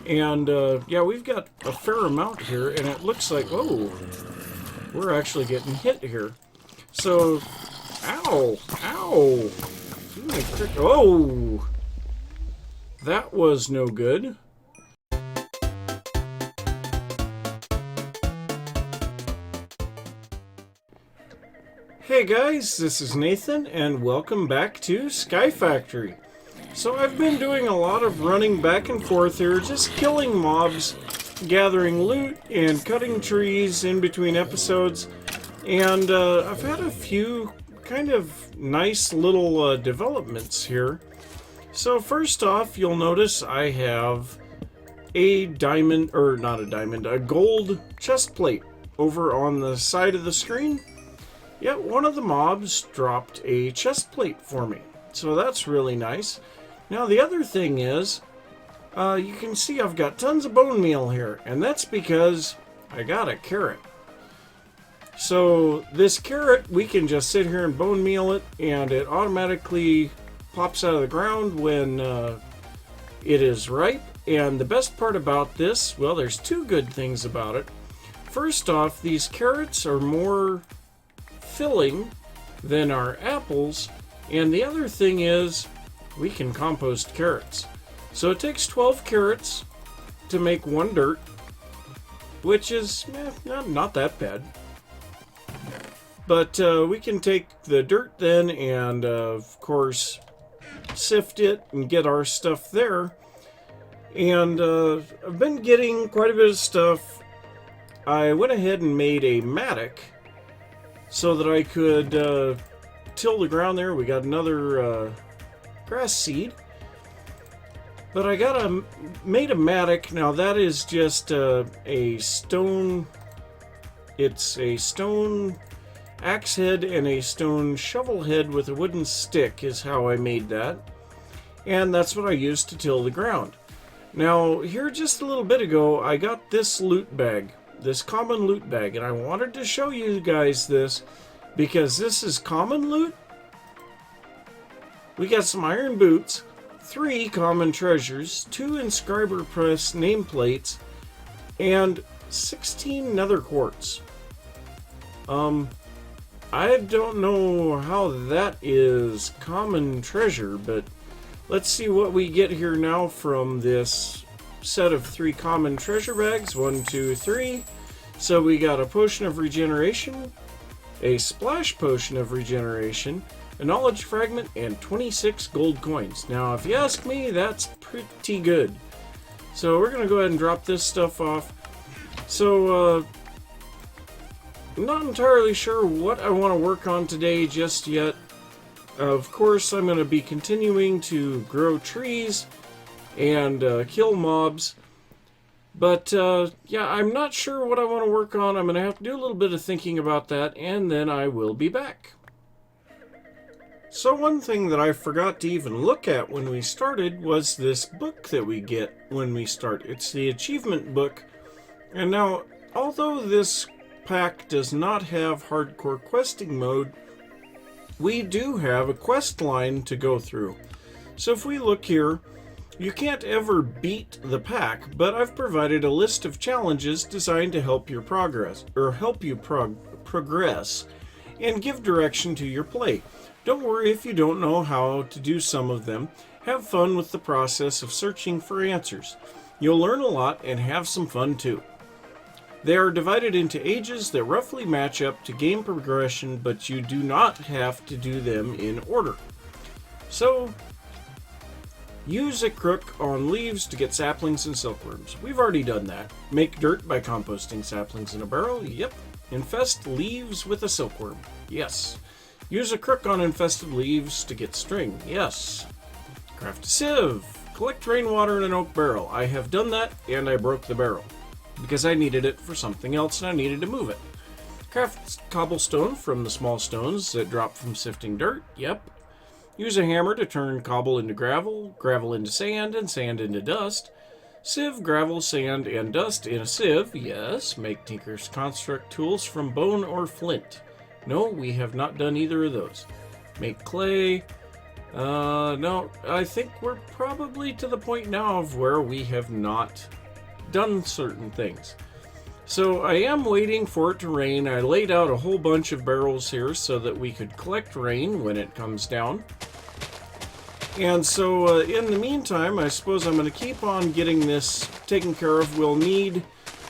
And yeah, we've got a fair amount here, and it looks like, oh, we're actually getting hit here. So, ow, ow. Oh, that was no good. Hey guys, this is Nathan, and welcome back to Sky Factory. So I've been doing a lot of running back and forth here, just killing mobs, gathering loot, and cutting trees in between episodes. And I've had a few kind of nice little developments here. So first off, you'll notice I have a diamond, or not a diamond, a gold chest plate over on the side of the screen. Yet one of the mobs dropped a chest plate for me, so that's really nice. Now the other thing is, you can see I've got tons of bone meal here, and that's because I got a carrot. So this carrot, we can just sit here and bone meal it, and it automatically pops out of the ground when it is ripe. And the best part about this, well, there's two good things about it. First off, these carrots are more filling than our apples, and the other thing is we can compost carrots. So it takes 12 carrots to make one dirt, which is not that bad. But we can take the dirt then and of course sift it and get our stuff there. And I've been getting quite a bit of stuff. I went ahead and made a mattock so that I could till the ground there. We got another grass seed. But I made a mattock. Now that is just a stone. It's a stone axe head and a stone shovel head with a wooden stick is how I made that. And that's what I used to till the ground. Now here just a little bit ago I got this loot bag. This common loot bag, and I wanted to show you guys this because this is common loot. We got some iron boots, 3 common treasures, 2 inscriber press nameplates, and 16 nether quartz. I don't know how that is common treasure, but let's see what we get here now from this set of 3 common treasure bags. 1, 2, 3. So we got a potion of regeneration, a splash potion of regeneration, a knowledge fragment, and 26 gold coins. Now if you ask me, that's pretty good. So we're gonna go ahead and drop this stuff off. So I'm not entirely sure what I want to work on today just yet. Of course I'm going to be continuing to grow trees and kill mobs. But, yeah, I'm not sure what I want to work on. I'm going to have to do a little bit of thinking about that, and then I will be back. So one thing that I forgot to even look at when we started was this book that we get when we start. It's the achievement book. And now, although this pack does not have hardcore questing mode, we do have a quest line to go through. So if we look here, you can't ever beat the pack, but I've provided a list of challenges designed to help your progress, or help you progress, and give direction to your play. Don't worry if you don't know how to do some of them. Have fun with the process of searching for answers. You'll learn a lot and have some fun too. They are divided into ages that roughly match up to game progression, but you do not have to do them in order. So, use a crook on leaves to get saplings and silkworms. We've already done that. Make dirt by composting saplings in a barrel. Yep. Infest leaves with a silkworm. Yes. Use a crook on infested leaves to get string. Yes. Craft a sieve. Collect rainwater in an oak barrel. I have done that, and I broke the barrel because I needed it for something else and I needed to move it. Craft cobblestone from the small stones that drop from sifting dirt. Yep. Use a hammer to turn cobble into gravel, gravel into sand, and sand into dust. Sieve, gravel, sand, and dust in a sieve. Yes. Make Tinker's Construct tools from bone or flint. No, we have not done either of those. Make clay. No, I think we're probably to the point now of where we have not done certain things. So I am waiting for it to rain. I laid out a whole bunch of barrels here so that we could collect rain when it comes down. And so in the meantime, I suppose I'm going to keep on getting this taken care of. We'll need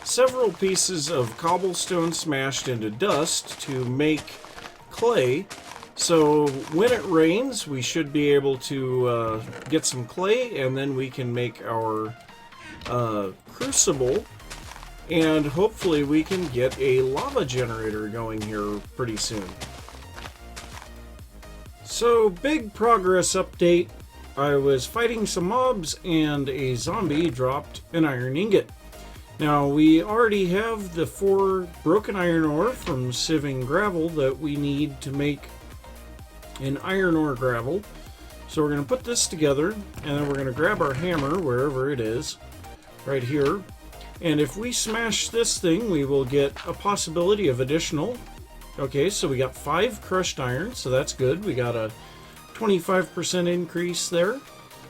several pieces of cobblestone smashed into dust to make clay. So when it rains, we should be able to get some clay, and then we can make our crucible. And hopefully we can get a lava generator going here pretty soon. So, big progress update. I was fighting some mobs and a zombie dropped an iron ingot. Now, we already have the 4 broken iron ore from sieving gravel that we need to make an iron ore gravel. So we're going to put this together, and then we're going to grab our hammer, wherever it is, right here. And if we smash this thing, we will get a possibility of additional. Okay, so we got 5 crushed iron, so that's good. We got a 25% increase there.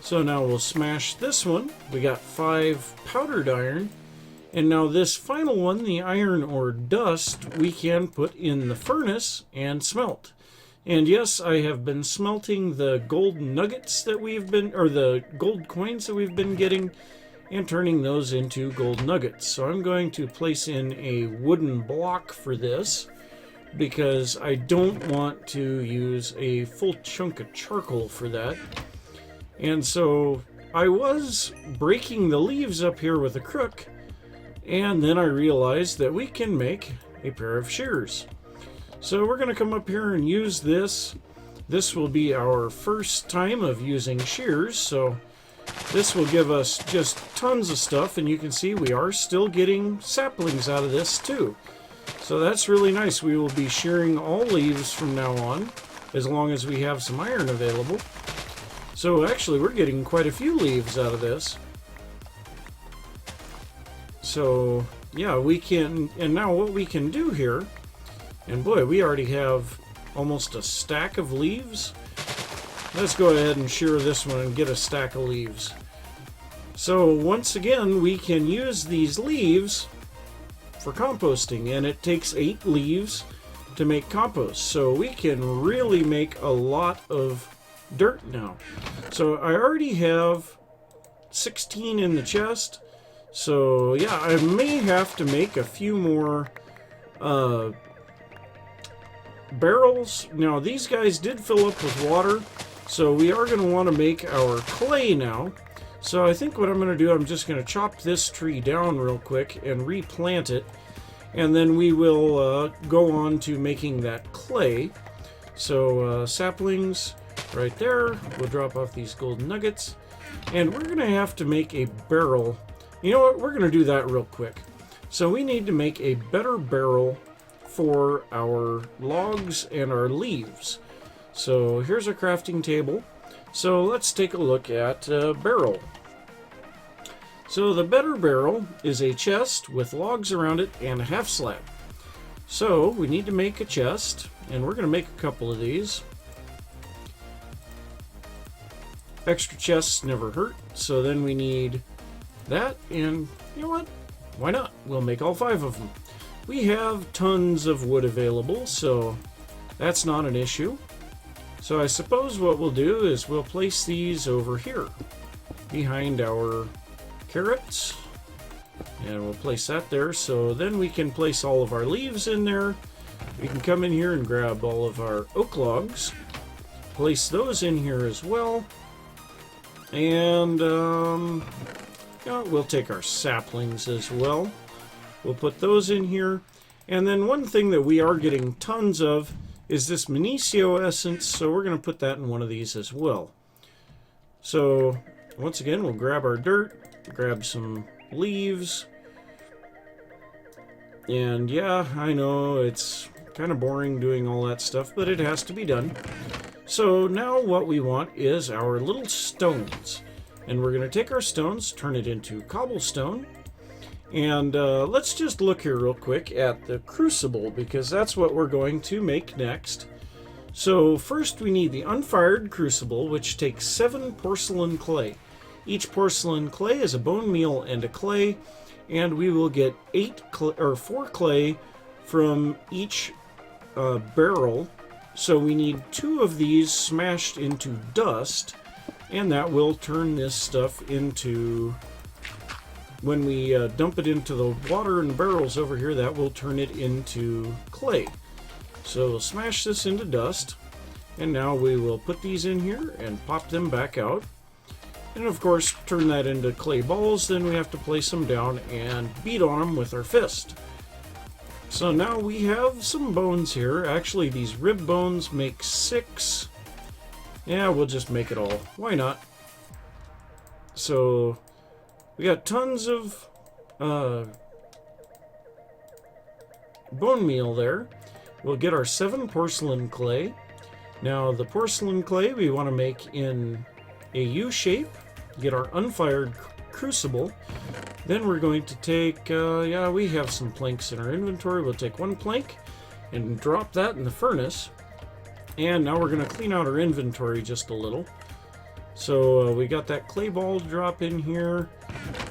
So now we'll smash this one. We got 5 powdered iron. And now this final one, the iron ore dust, we can put in the furnace and smelt. And yes, I have been smelting the gold nuggets that we've been, or the gold coins that we've been getting, and turning those into gold nuggets. So I'm going to place in a wooden block for this, because I don't want to use a full chunk of charcoal for that. And so I was breaking the leaves up here with a crook, and then I realized that we can make a pair of shears. So we're going to come up here and use this. This will be our first time of using shears, so this will give us just tons of stuff, and you can see we are still getting saplings out of this too. So that's really nice. We will be shearing all leaves from now on, as long as we have some iron available. So actually we're getting quite a few leaves out of this. So yeah, we can, and now what we can do here, and boy, we already have almost a stack of leaves. Let's go ahead and shear this one and get a stack of leaves. So once again, we can use these leaves for composting, and it takes 8 leaves to make compost. So we can really make a lot of dirt now. So I already have 16 in the chest. So yeah, I may have to make a few more barrels. Now these guys did fill up with water, so we are going to want to make our clay now. So I think what I'm going to do, I'm just going to chop this tree down real quick and replant it, and then we will go on to making that clay. So saplings right there. We'll drop off these golden nuggets, and we're going to have to make a barrel. You know what? We're going to do that real quick. So we need to make a better barrel for our logs and our leaves. So here's a crafting table. So let's take a look at barrel. So the better barrel is a chest with logs around it and a half slab. So we need to make a chest, and we're going to make a couple of these. Extra chests never hurt. So then we need that, and you know what? Why not? We'll make all 5 of them. We have tons of wood available, so that's not an issue. So I suppose what we'll do is we'll place these over here behind our carrots, and we'll place that there. So then we can place all of our leaves in there. We can come in here and grab all of our oak logs, place those in here as well, and we'll take our saplings as well. We'll put those in here. And then one thing that we are getting tons of is this Minicio essence, so we're going to put that in one of these as well. So once again, we'll grab our dirt, grab some leaves, and yeah, I know it's kind of boring doing all that stuff, but it has to be done. So now what we want is our little stones, and we're going to take our stones, turn it into cobblestone. And let's just look here real quick at the crucible, because that's what we're going to make next. So first we need the unfired crucible, which takes 7 porcelain clay. Each porcelain clay is a bone meal and a clay, and we will get 4 clay from each barrel. So we need 2 of these smashed into dust, and that will turn this stuff into, when we dump it into the water and barrels over here, that will turn it into clay. So we'll smash this into dust, and now we will put these in here and pop them back out. And of course, turn that into clay balls. Then we have to place them down and beat on them with our fist. So now we have some bones here. Actually, these rib bones make 6. Yeah, we'll just make it all. Why not? So we got tons of bone meal there. We'll get our 7 porcelain clay. Now the porcelain clay we want to make in a U shape. Get our unfired crucible. Then we're going to take, we have some planks in our inventory. We'll take 1 plank and drop that in the furnace. And now we're going to clean out our inventory just a little. So we got that clay ball to drop in here.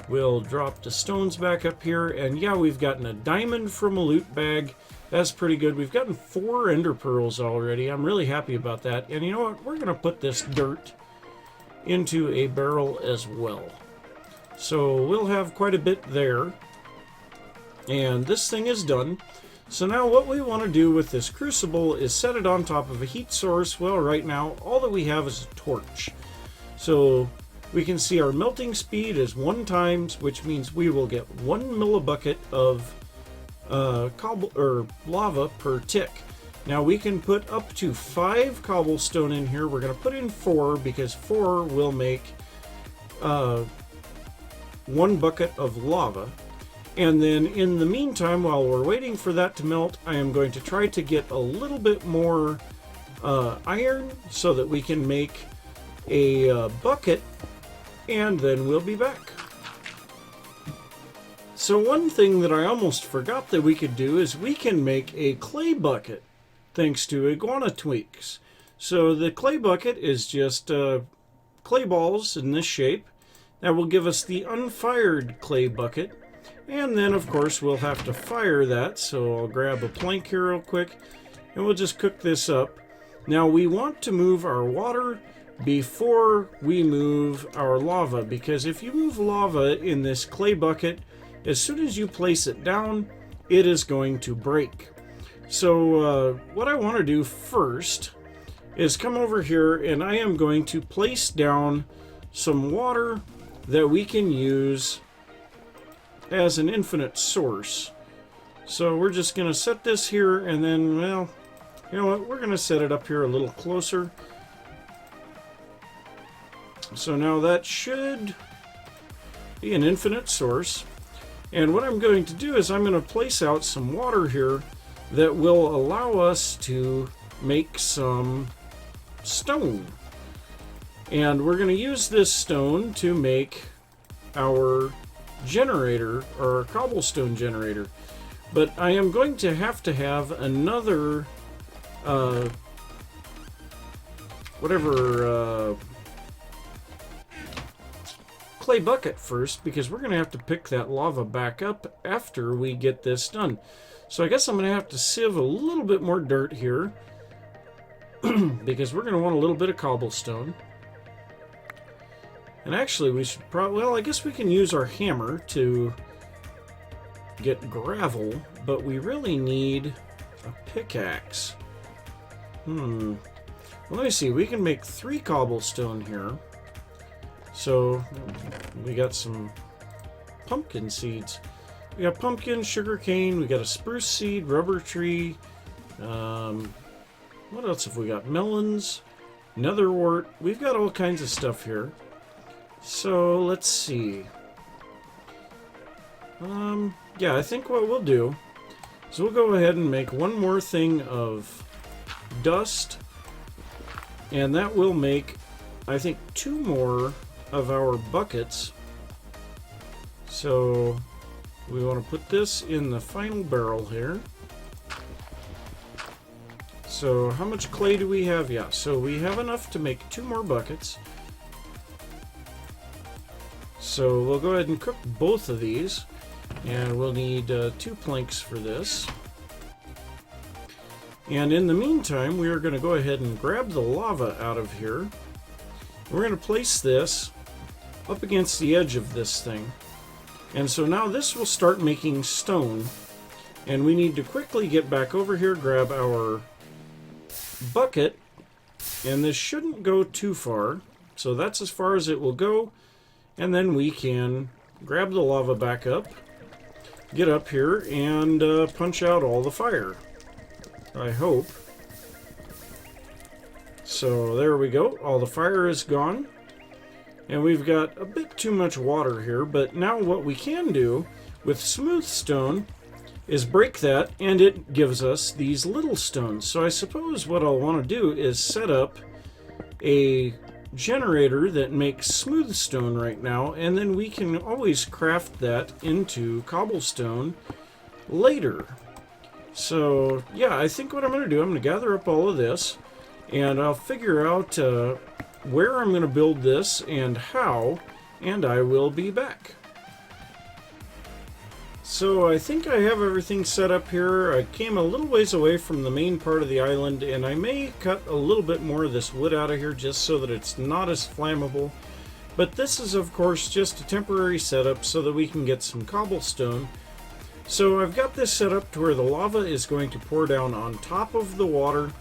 We'll drop the stones back up here. And yeah, we've gotten a diamond from a loot bag. That's pretty good. We've gotten 4 ender pearls already. I'm really happy about that. And you know what? We're going to put this dirt into a barrel as well. So we'll have quite a bit there. And this thing is done. So now what we want to do with this crucible is set it on top of a heat source. Well, right now, all that we have is a torch. So we can see our melting speed is 1 times, which means we will get 1 millibucket of cobble or lava per tick. Now we can put up to 5 cobblestone in here. We're going to put in 4 because 4 will make 1 bucket of lava. And then in the meantime, while we're waiting for that to melt, I am going to try to get a little bit more iron so that we can make a bucket, and then we'll be back. So one thing that I almost forgot that we could do is we can make a clay bucket thanks to iguana tweaks. So the clay bucket is just clay balls in this shape. That will give us the unfired clay bucket. And then of course we'll have to fire that. So I'll grab a plank here real quick and we'll just cook this up. Now we want to move our water before we move our lava, because if you move lava in this clay bucket, as soon as you place it down, it is going to break. So what I want to do first is come over here and I am going to place down some water that we can use as an infinite source. So we're just going to set this here and then, well, you know what, we're going to set it up here a little closer. So now that should be an infinite source. And what I'm going to do is I'm going to place out some water here that will allow us to make some stone. And we're going to use this stone to make our generator, or our cobblestone generator. But I am going to have another clay bucket first, because we're going to have to pick that lava back up after we get this done. So I guess I'm going to have to sieve a little bit more dirt here because we're going to want a little bit of cobblestone. And actually we should probably, well, I guess we can use our hammer to get gravel, but we really need a pickaxe. Well, let me see, we can make 3 cobblestone here. So we got some pumpkin seeds. We got pumpkin, sugar cane, we got a spruce seed, rubber tree. What else have we got? Melons, netherwort. We've got all kinds of stuff here. So let's see. Yeah, I think what we'll do is we'll go ahead and make 1 more thing of dust. And that will make, I think, 2 more of our buckets. So we want to put this in the final barrel here. So how much clay do we have? Yeah, so we have enough to make 2 more buckets. So we'll go ahead and cook both of these, and we'll need 2 planks for this. And in the meantime, we are going to go ahead and grab the lava out of here. We're going to place this up against the edge of this thing. And so now this will start making stone. And we need to quickly get back over here, grab our bucket. And this shouldn't go too far. So that's as far as it will go. And then we can grab the lava back up, get up here, and punch out all the fire. I hope. So there we go. All the fire is gone. And we've got a bit too much water here. But now what we can do with smooth stone is break that, and it gives us these little stones. So I suppose what I'll want to do is set up a generator that makes smooth stone right now, and then we can always craft that into cobblestone later. So yeah, I think what I'm going to do, I'm going to gather up all of this, and I'll figure out where I'm going to build this and how, and I will be back. So I think I have everything set up here. I came a little ways away from the main part of the island, and I may cut a little bit more of this wood out of here just so that it's not as flammable. But this is of course just a temporary setup so that we can get some cobblestone. So I've got this set up to where the lava is going to pour down on top of the water,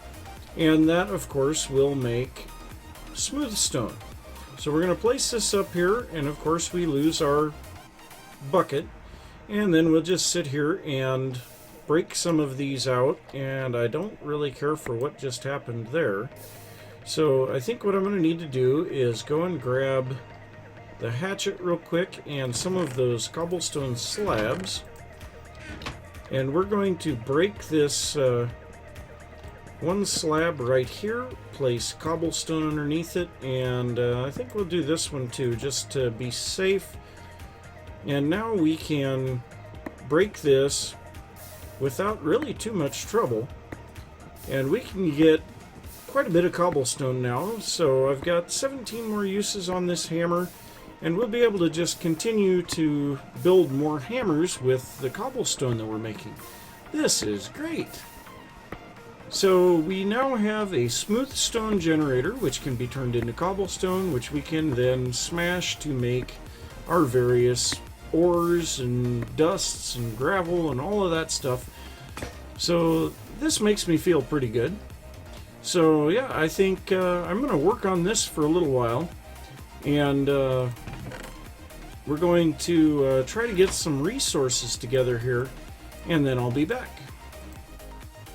and that of course will make smooth stone. So we're going to place this up here, and of course we lose our bucket. And then we'll just sit here and break some of these out, and I don't really care for what just happened there. So I think what I'm going to need to do is go and grab the hatchet real quick and some of those cobblestone slabs. And we're going to break this one slab right here, place cobblestone underneath it, and I think we'll do this one too, just to be safe. And now we can break this without really too much trouble. And we can get quite a bit of cobblestone now. So I've got 17 more uses on this hammer. And we'll be able to just continue to build more hammers with the cobblestone that we're making. This is great! So we now have a smooth stone generator, which can be turned into cobblestone, which we can then smash to make our various ores and dusts and gravel and all of that stuff. So this makes me feel pretty good. So yeah, I think I'm going to work on this for a little while, and we're going to try to get some resources together here, and then I'll be back.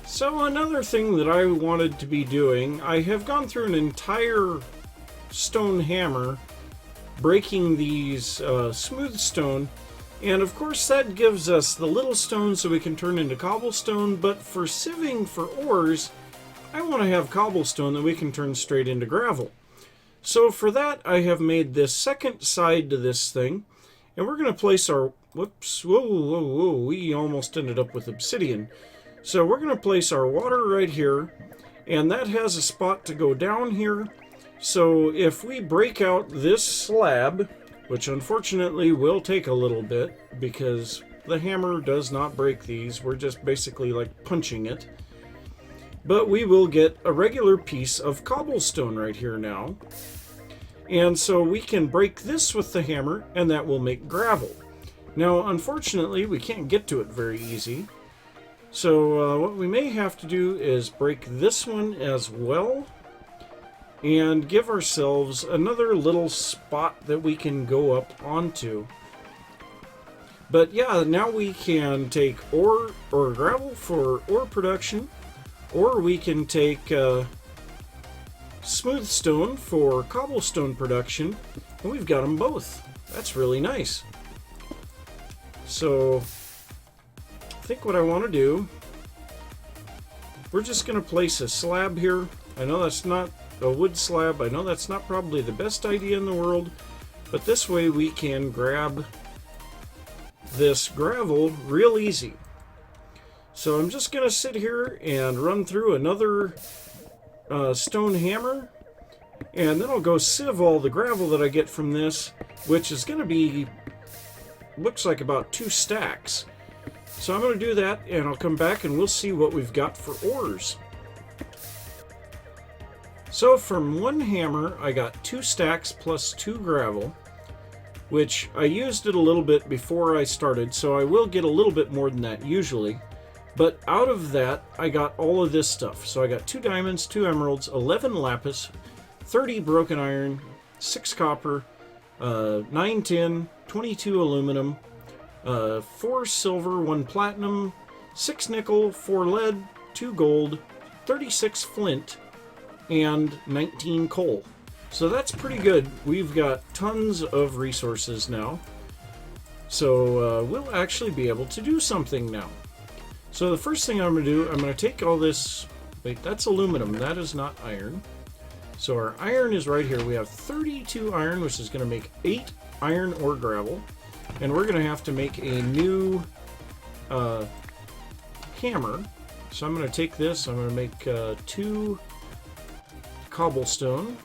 So another thing that I wanted to be doing, I have gone through an entire stone hammer breaking these smooth stone, and of course that gives us the little stones so we can turn into cobblestone. But for sieving for ores, I want to have cobblestone that we can turn straight into gravel. So for that, I have made this second side to this thing, and we're going to place our whoa, we almost ended up with obsidian. So we're going to place our water right here, and that has a spot to go down here. So if we break out this slab, which unfortunately will take a little bit because the hammer does not break these, we're just basically like punching it. But we will get a regular piece of cobblestone right here now. And so we can break this with the hammer, and that will make gravel. Now unfortunately we can't get to it very easy. So what we may have to do is break this one as well, and give ourselves another little spot that we can go up onto. But yeah, now we can take ore or gravel for ore production, or we can take smooth stone for cobblestone production, and we've got them both. That's really nice. So I think what I want to do, we're just going to place a slab here. I know that's not a wood slab. I know that's not probably the best idea in the world, but this way we can grab this gravel real easy. So I'm just going to sit here and run through another stone hammer, and then I'll go sieve all the gravel that I get from this, which is going to be, looks like about 2 stacks. So I'm going to do that, and I'll come back and we'll see what we've got for ores. So from one hammer, I got 2 stacks plus 2 gravel, which I used it a little bit before I started, so I will get a little bit more than that usually. But out of that, I got all of this stuff. So I got 2 diamonds, 2 emeralds, 11 lapis, 30 broken iron, 6 copper, 9 tin, 22 aluminum, 4 silver, 1 platinum, 6 nickel, 4 lead, 2 gold, 36 flint, and 19 coal. So that's pretty good. We've got tons of resources now. So we'll actually be able to do something now. So the first thing I'm going to do, I'm going to take all this, wait, that's aluminum, that is not iron. So our iron is right here. We have 32 iron, which is going to make 8 iron ore gravel. And we're going to have to make a new hammer. So I'm going to take this, I'm going to make 2 cobblestone.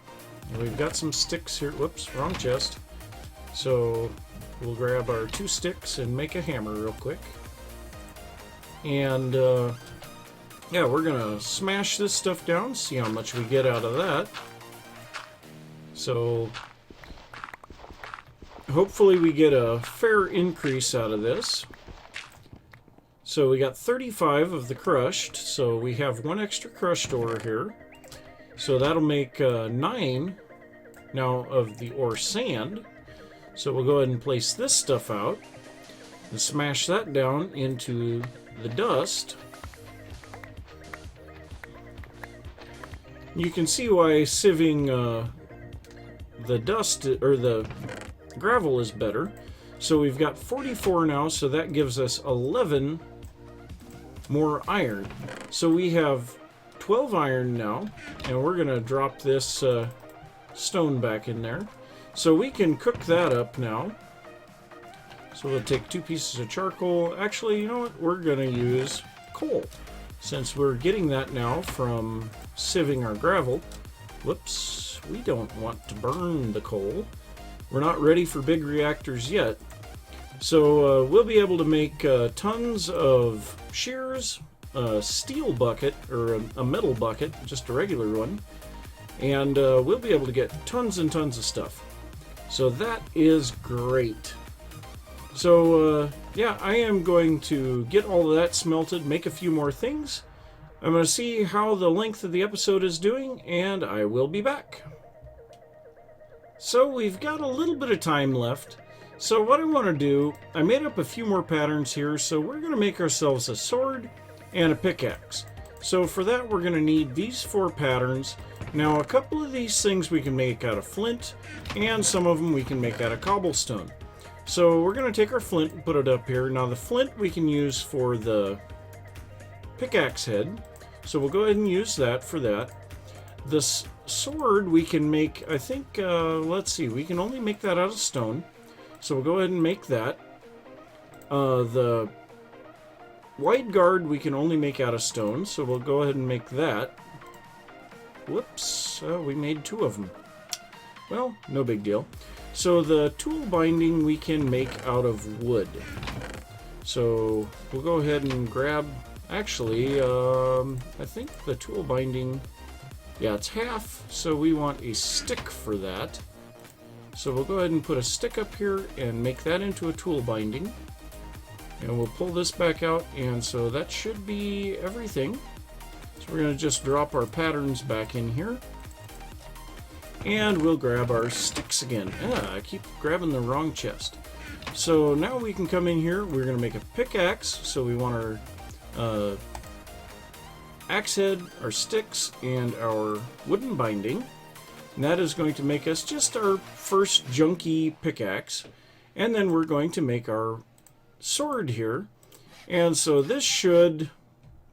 And we've got some sticks here. Whoops, wrong chest. So we'll grab our 2 sticks and make a hammer real quick. And yeah, we're gonna smash this stuff down, see how much we get out of that. So hopefully we get a fair increase out of this. So we got 35 of the crushed, so we have 1 extra crushed ore here. So that'll make 9 now of the ore sand. So we'll go ahead and place this stuff out and smash that down into the dust. You can see why sieving the dust or the gravel is better. So we've got 44 now, so that gives us 11 more iron. So we have 12 iron now, and we're gonna drop this stone back in there. So we can cook that up now. So we'll take 2 pieces of charcoal. Actually, you know what? We're going to use coal, since we're getting that now from sieving our gravel. Whoops, we don't want to burn the coal. We're not ready for big reactors yet. So we'll be able to make tons of shears, a steel bucket, or a metal bucket, just a regular one. And we'll be able to get tons and tons of stuff. So that is great. So, yeah, I am going to get all of that smelted, make a few more things. I'm going to see how the length of the episode is doing, and I will be back. So, we've got a little bit of time left. So, what I want to do, I made up a few more patterns here, so we're going to make ourselves a sword and a pickaxe. So, for that, we're going to need these 4 patterns. Now, a couple of these things we can make out of flint, and some of them we can make out of cobblestone. So we're going to take our flint and put it up here. Now the flint we can use for the pickaxe head. So we'll go ahead and use that for that. This sword we can make, I think, let's see, we can only make that out of stone. So we'll go ahead and make that. The wide guard we can only make out of stone. So we'll go ahead and make that. Whoops, we made 2 of them. Well, no big deal. So the tool binding we can make out of wood. So we'll go ahead and grab, actually, I think the tool binding, yeah, it's half, so we want a stick for that. So we'll go ahead and put a stick up here and make that into a tool binding. And we'll pull this back out, and so that should be everything. So we're going to just drop our patterns back in here. And we'll grab our sticks again. I keep grabbing the wrong chest. So now we can come in here. We're going to make a pickaxe. So we want our axe head, our sticks, and our wooden binding. And that is going to make us just our first junky pickaxe. And then we're going to make our sword here. And so this should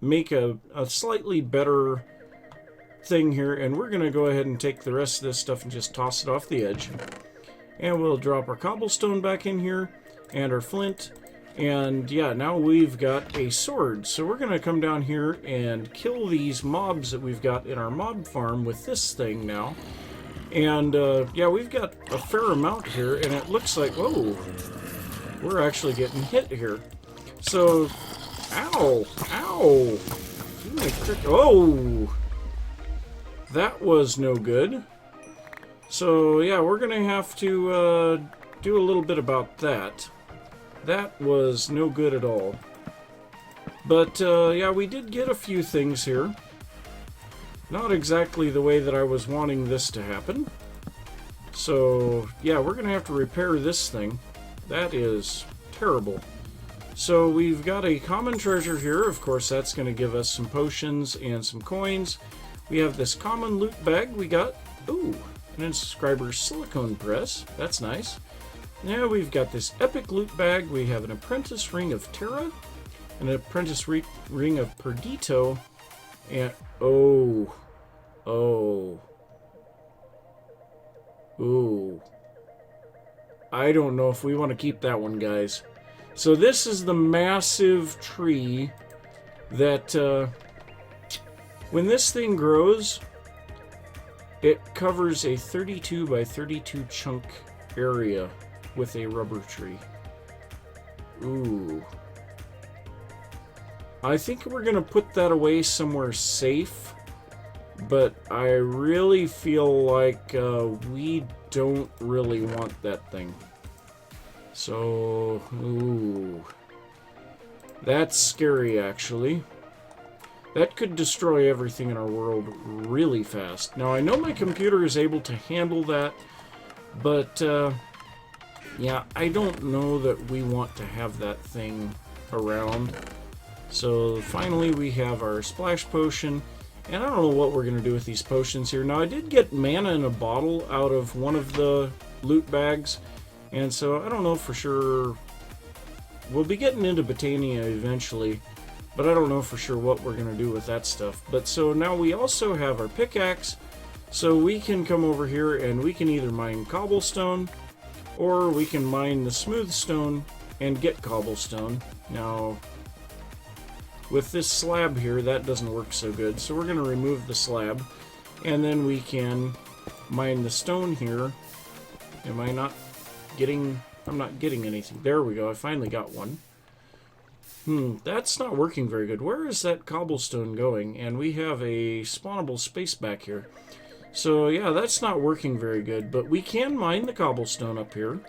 make a slightly better thing here, and we're going to go ahead and take the rest of this stuff and just toss it off the edge. And we'll drop our cobblestone back in here, and our flint, And yeah, now we've got a sword. So we're going to come down here and kill these mobs that we've got in our mob farm with this thing now. And yeah, we've got a fair amount here, and it looks like, whoa, we're actually getting hit here. So, ow, ow. Oh, that was no good. So yeah, we're going to have to do a little bit about that. That was no good at all. But, yeah, we did get a few things here. Not exactly the way that I was wanting this to happen. So, yeah, we're going to have to repair this thing. That is terrible. So, we've got a common treasure here. Of course, that's going to give us some potions and some coins. We have this common loot bag we got. Ooh, an inscriber's silicone press. That's nice. Now we've got this epic loot bag. We have an apprentice ring of Terra, an apprentice ring of Perdito, and ooh, I don't know if we want to keep that one, guys. So this is the massive tree that when this thing grows, it covers a 32 by 32 chunk area with a rubber tree. Ooh. I think we're going to put that away somewhere safe, but I really feel like we don't really want that thing. So, ooh. That's scary, actually. That could destroy everything in our world really fast. Now, I know my computer is able to handle that, but yeah, I don't know that we want to have that thing around. So finally we have our splash potion, and I don't know what we're going to do with these potions here. Now I did get mana in a bottle out of one of the loot bags, and so I don't know for sure. We'll be getting into Botania eventually, but I don't know for sure what we're going to do with that stuff. But so now we also have our pickaxe, so we can come over here and we can either mine cobblestone, or we can mine the smooth stone and get cobblestone. Now, with this slab here, that doesn't work so good, so we're going to remove the slab, and then we can mine the stone here. Am I not getting... I'm not getting anything. There we go, I finally got one. That's not working very good. Where is that cobblestone going? And we have a spawnable space back here. So yeah, that's not working very good, but we can mine the cobblestone up here.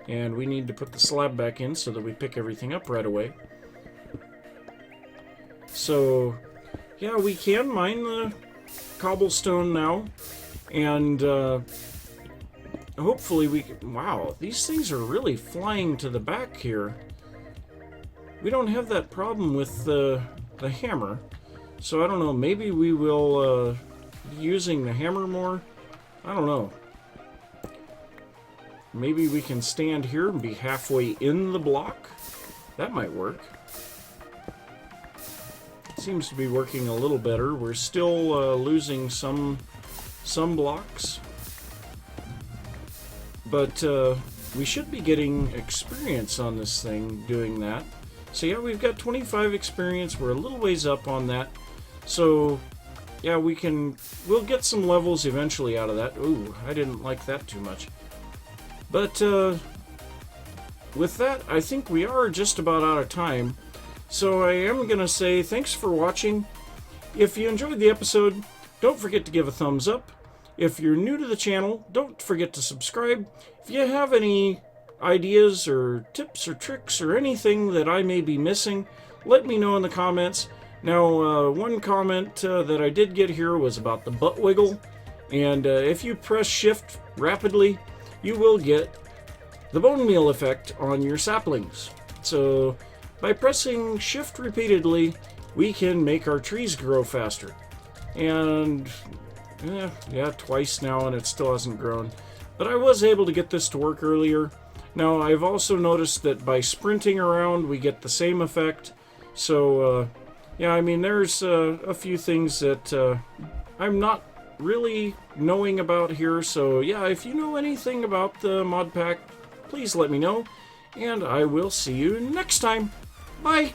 And we need to put the slab back in so that we pick everything up right away. So yeah, we can mine the cobblestone now. And hopefully we can... Wow, these things are really flying to the back here. We don't have that problem with the hammer. So I don't know, maybe we will... using the hammer more? I don't know. Maybe we can stand here and be halfway in the block? That might work. Seems to be working a little better. We're still losing some blocks. But we should be getting experience on this thing doing that. So yeah, we've got 25 experience. We're a little ways up on that. So... yeah, we'll get some levels eventually out of that. Ooh, I didn't like that too much. But, with that, I think we are just about out of time. So I am going to say thanks for watching. If you enjoyed the episode, don't forget to give a thumbs up. If you're new to the channel, don't forget to subscribe. If you have any ideas or tips or tricks or anything that I may be missing, let me know in the comments. Now, one comment that I did get here was about the butt wiggle, and if you press shift rapidly, you will get the bone meal effect on your saplings. So, by pressing shift repeatedly, we can make our trees grow faster. And, yeah, twice now and it still hasn't grown. But I was able to get this to work earlier. Now, I've also noticed that by sprinting around, we get the same effect. So, yeah, I mean, there's a few things that I'm not really knowing about here. So, yeah, if you know anything about the mod pack, please let me know. and I will see you next time. Bye!